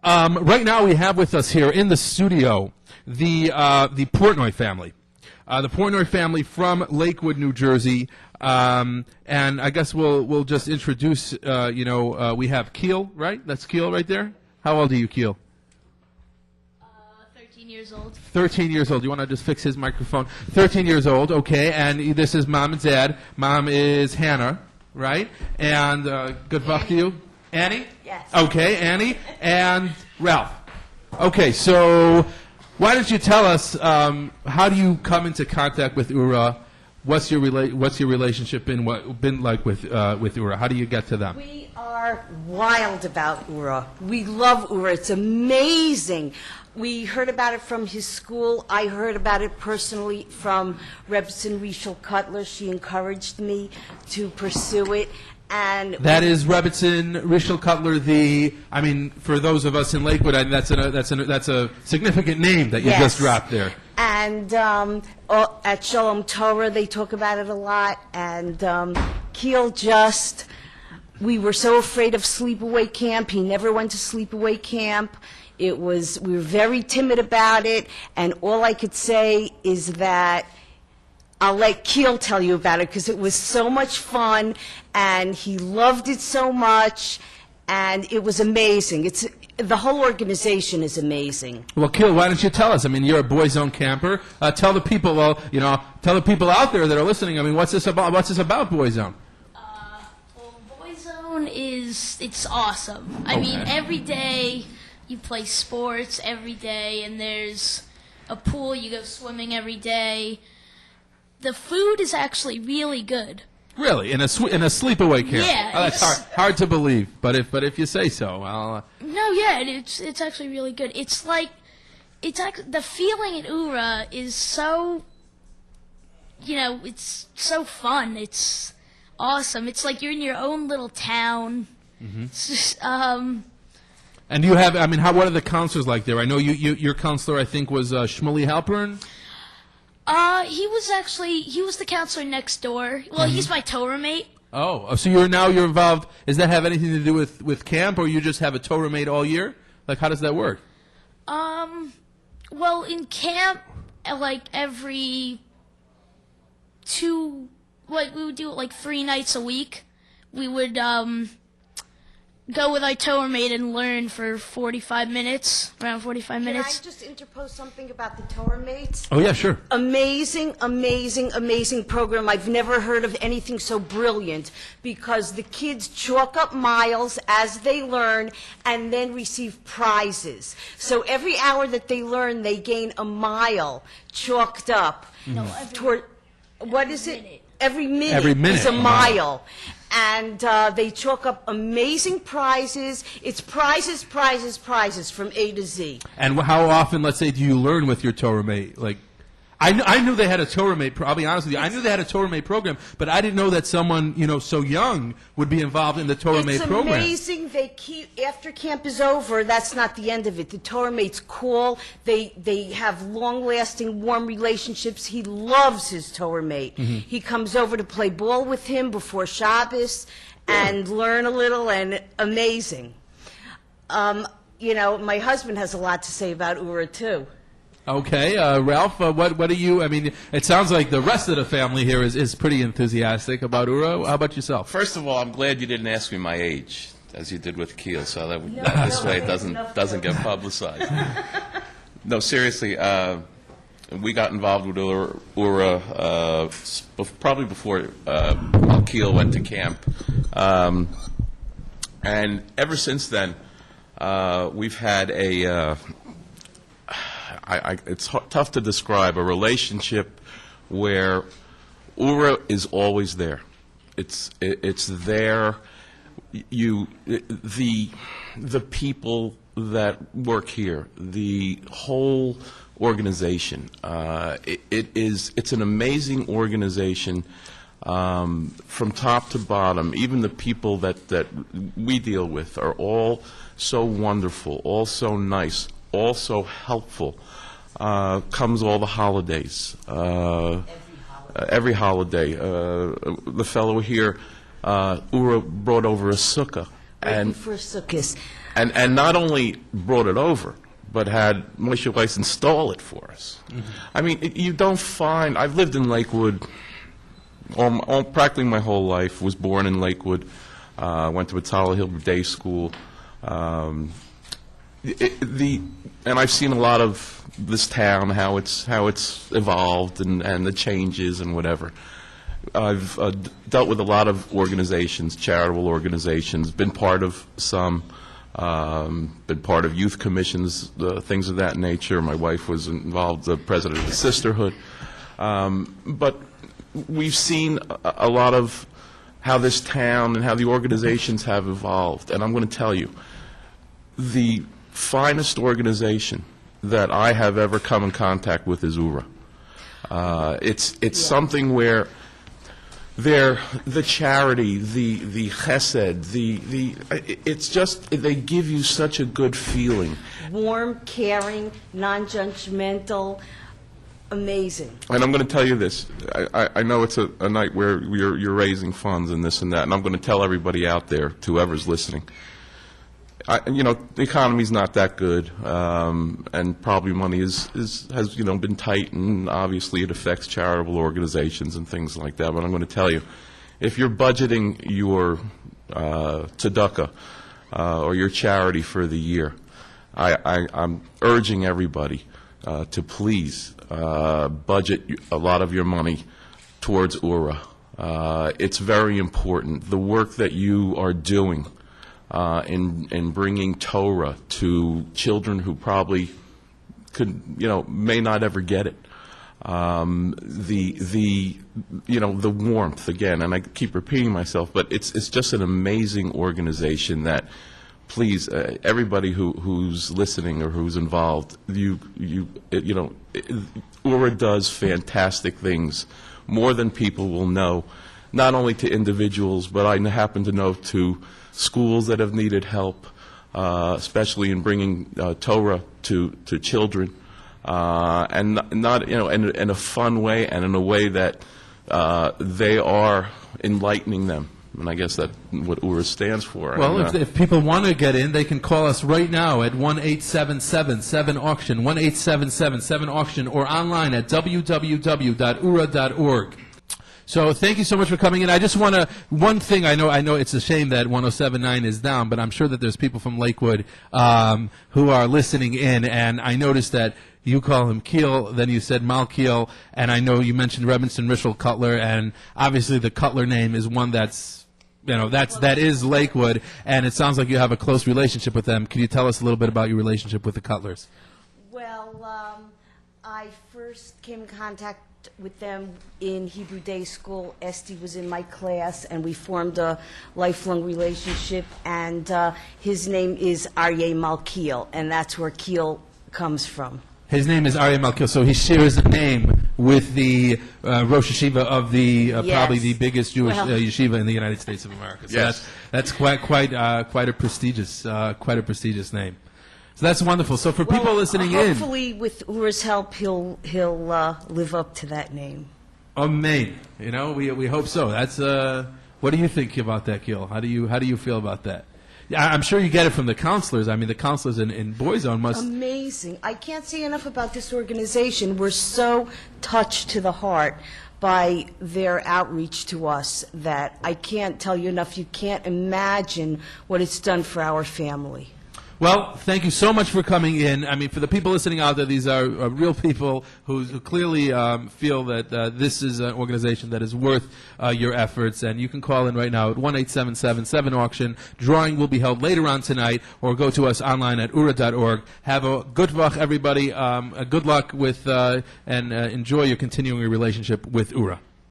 Right now we have with us here in the studio the Portnoy family. The Portnoy family from Lakewood, New Jersey. And I guess we'll just introduce, we have Keel, right? That's Keel right there? How old are you, Keel? 13 years old. 13 years old. You want to just fix his microphone? 13 years old, okay. And this is Mom and Dad. Mom is Hannah, right? And good luck to you. Annie? Yes. Okay, Annie. And Ralph. Okay, so why don't you tell us, how do you come into contact with Oorah? What's your relationship been like with Oorah? How do you get to them? We are wild about Oorah. We love Oorah. It's amazing. We heard about it from his school. I heard about it personally from Rebbetzin Rachel Cutler. She encouraged me to pursue it. And that is Rebbetzin Rachel Cutler. For those of us in Lakewood, that's a significant name that you just dropped there. And at Shalom Torah, they talk about it a lot. And Keel we were so afraid of sleepaway camp. He never went to sleepaway camp. We were very timid about it. And all I could say is that I'll let Keel tell you about it because it was so much fun, and he loved it so much, and it was amazing. The whole organization is amazing. Well, Keel, why don't you tell us? You're a Boys Zone camper. Tell the people, tell the people out there that are listening. What's this about? What's this about, Boys Zone? Boys Zone it's awesome. Okay. Every day you play sports every day, and there's a pool. You go swimming every day. The food is actually really good. Really, in a sleepaway camp? Yeah, that's hard to believe, but if you say so, I'll. No, yeah, it's actually really good. The feeling at Oorah is so, it's so fun. It's awesome. It's like you're in your own little town. Mm-hmm. It's just, And you have, what are the counselors like there? I know your counselor, I think, was Shmuley Halpern. He was the counselor next door. Well, he's my Torah mate. Oh, so you're involved. Does that have anything to do with camp, or you just have a Torah mate all year? Like, how does that work? Well, in camp, every we would do it 3 nights a week. We would, go with our Torah mate and learn for 45 minutes, around 45 minutes. Can I just interpose something about the Torah mates? Oh, yeah, sure. Amazing, amazing, amazing program. I've never heard of anything so brilliant because the kids chalk up miles as they learn and then receive prizes. So every hour that they learn, they gain a mile chalked up. No, Every minute is a mile. And they chalk up amazing prizes. It's prizes, prizes, prizes from A to Z. And how often, let's say, do you learn with your Torah mate? I knew they had a Torah mate. I'll be honest with you. I knew they had a Torah mate program, but I didn't know that someone so young would be involved in the Torah mate program. It's amazing. They keep after camp is over. That's not the end of it. The Torah mates call. They have long-lasting, warm relationships. He loves his Torah mate. Mm-hmm. He comes over to play ball with him before Shabbos and learn a little. And amazing. My husband has a lot to say about Oorah too. Okay, Ralph, what do you, it sounds like the rest of the family here is pretty enthusiastic about Oorah. How about yourself? First of all, I'm glad you didn't ask me my age, as you did with Keel, so this way it doesn't get publicized. No, seriously, we got involved with Oorah probably before Keel went to camp. And ever since then, we've had it's tough to describe a relationship where Oorah is always there. It's there. The people that work here, the whole organization. It's an amazing organization from top to bottom. Even the people that we deal with are all so wonderful, all so nice, all so helpful. Comes all the holidays. Every holiday. The fellow here, Oorah brought over a sukkah. and For Sukkot. and not only brought it over, but had Moshe Weiss install it for us. I mean, you don't find. I've lived in Lakewood practically my whole life. Was born in Lakewood. Went to Batala Hill Day School. And I've seen a lot of this town, how it's evolved and the changes and whatever. I've dealt with a lot of organizations, charitable organizations, been part of some, been part of youth commissions, things of that nature. My wife was involved, the president of the sisterhood. But we've seen a lot of how this town and how the organizations have evolved. And I'm going to tell you, the finest organization that I have ever come in contact with is Oorah. It's something where the charity, the chesed, it's just, they give you such a good feeling. Warm, caring, non-judgmental, amazing. And I'm going to tell you this. I know it's a night where you're raising funds and this and that, and I'm going to tell everybody out there, to whoever's listening, the economy's not that good, and probably money has been tight, and obviously it affects charitable organizations and things like that. But I'm going to tell you, if you're budgeting your tzedakah or your charity for the year, I'm urging everybody to please budget a lot of your money towards Oorah. It's very important. The work that you are doing in bringing Torah to children who probably may not ever get it. The warmth again, and I keep repeating myself, but it's just an amazing organization that, please, everybody who's listening or who's involved, Oorah does fantastic things, more than people will know, not only to individuals, but I happen to know to schools that have needed help, especially in bringing Torah to children, and not in a fun way and in a way that they are enlightening them. And I guess that's what Oorah stands for. Well, and, if people want to get in, they can call us right now at 1-877-7-auction, 1-877-7-auction, or online at www.oorah.org. So thank you so much for coming in. I just want to, one thing, I know it's a shame that 107.9 is down, but I'm sure that there's people from Lakewood who are listening in, and I noticed that you call him Keel, then you said Malkiel, and I know you mentioned Rebinson Rishel Cutler, and obviously the Cutler name is one that's, that is Lakewood, and it sounds like you have a close relationship with them. Can you tell us a little bit about your relationship with the Cutlers? Well, I first came in contact with them in Hebrew Day School. Esty was in my class, and we formed a lifelong relationship, and his name is Aryeh Malkiel, and that's where Keel comes from. His name is Aryeh Malkiel, so he shares a name with the Rosh Yeshiva of the Yes. probably the biggest Jewish Well- yeshiva in the United States of America. So Yes. that's quite a prestigious name. So that's wonderful. So for people listening in, Hopefully, with Oorah's help, he'll live up to that name. amen. We hope so. That's what do you think about that, Keel? How do you feel about that? Yeah, I'm sure you get it from the counselors. I mean, the counselors in Boyzone must. Amazing. I can't say enough about this organization. We're so touched to the heart by their outreach to us that I can't tell you enough. You can't imagine what it's done for our family. Well, thank you so much for coming in. I mean, for the people listening out there, these are real people who clearly feel that this is an organization that is worth your efforts. And you can call in right now at 1-877-7-auction. Drawing will be held later on tonight, or go to us online at oorah.org. Have a good luck, everybody. Good luck with and enjoy your continuing relationship with Oorah.